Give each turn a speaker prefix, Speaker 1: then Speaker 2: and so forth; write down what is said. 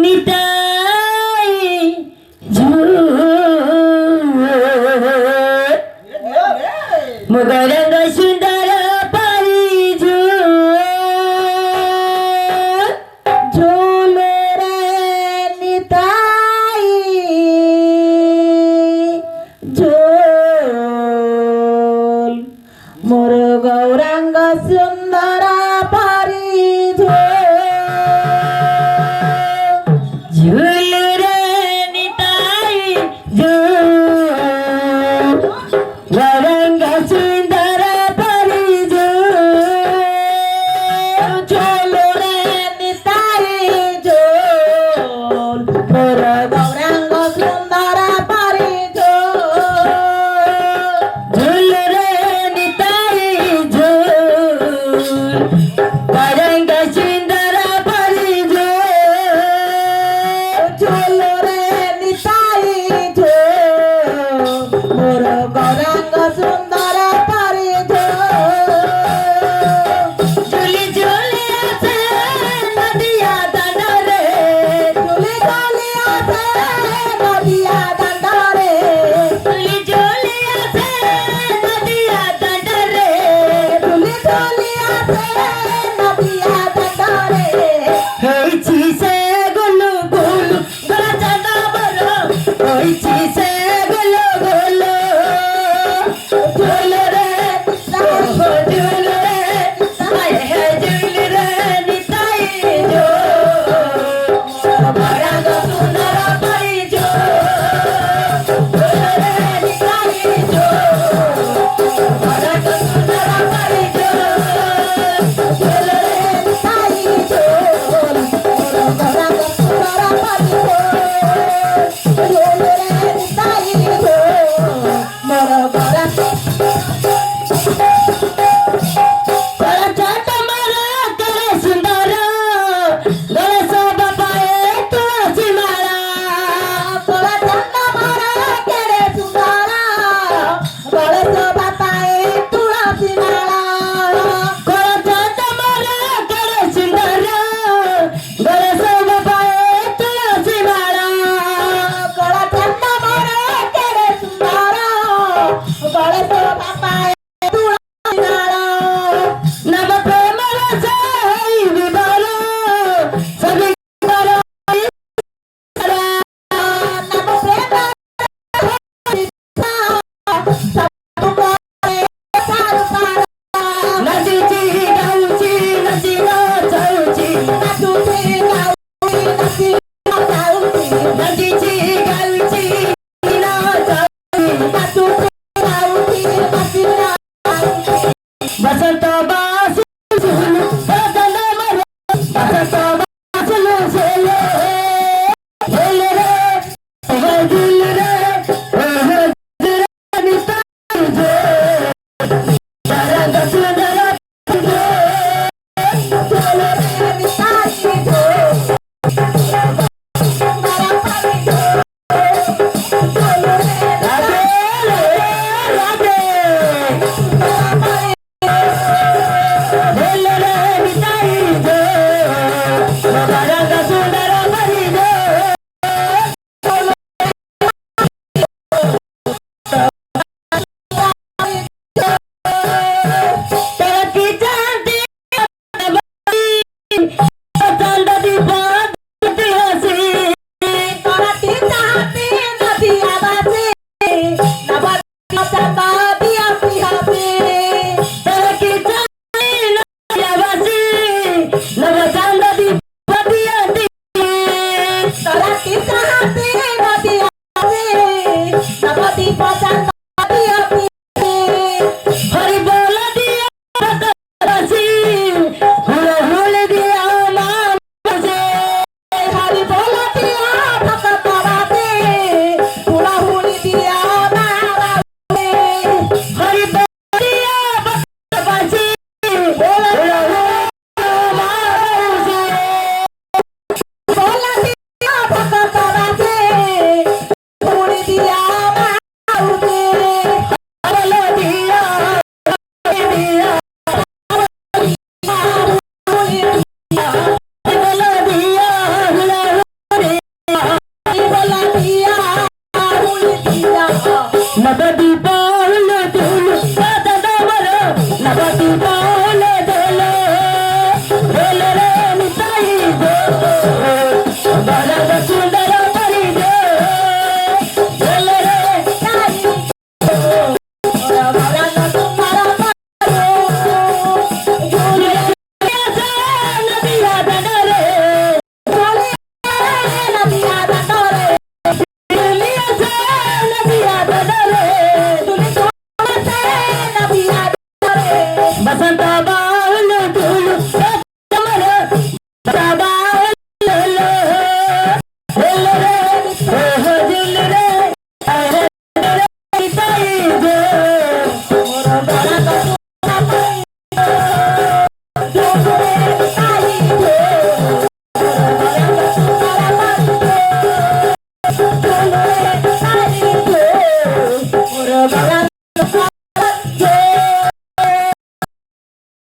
Speaker 1: নিতাই ঝুল মগরঙ্গ সুন্দর পারি ঝুল রে নিতাই ঝুল মোর গৌরাঙ্গ সুন্দর পারি ঝুল রে নিতাই ঝুল গৌরাঙ্গ সুন্দর পারি ঝুল রে নিতাই ঝুল মোর গৌরাঙ্গ সুন্দর পারি ঝুল রে নিতাই ঝুল গৌরাঙ্গ সুন্দর পারি ঝুল রে নিতাই ঝুল মোর গৌরাঙ্গ সুন্দর পারি ঝুলি ঝুলি আছে নদিয়া দাঁড়ারে ঝুলি ঝুলি আছে নদিয়া দাঁড়ারে ঝুলি ঝুলি আছে নদিয়া দাঁড়ারে ঝুলি ঝুলি আছে নদিয়া দাঁড়ারে হইছি সে গুলু গুলু গলা চাঁদা বড় হইছি সে গুলু গুলু ঝুল রে ঝুল রে ঝুল রে নিতাই গৌরাঙ্গ সুন্দর পারি ঝুল রে নিতাই গৌরাঙ্গ সুন্দর পারি ঝুল রে নিতাই গৌরাঙ্গ সুন্দর পারি ঝুল রে নিতাই মোর গৌরাঙ্গ बसंत बासु झुलु बदन मर बसंत बासु झुलु झुल रे झुल रे निताई गौरांग सुंदर झुल रे निताई Happy వసంత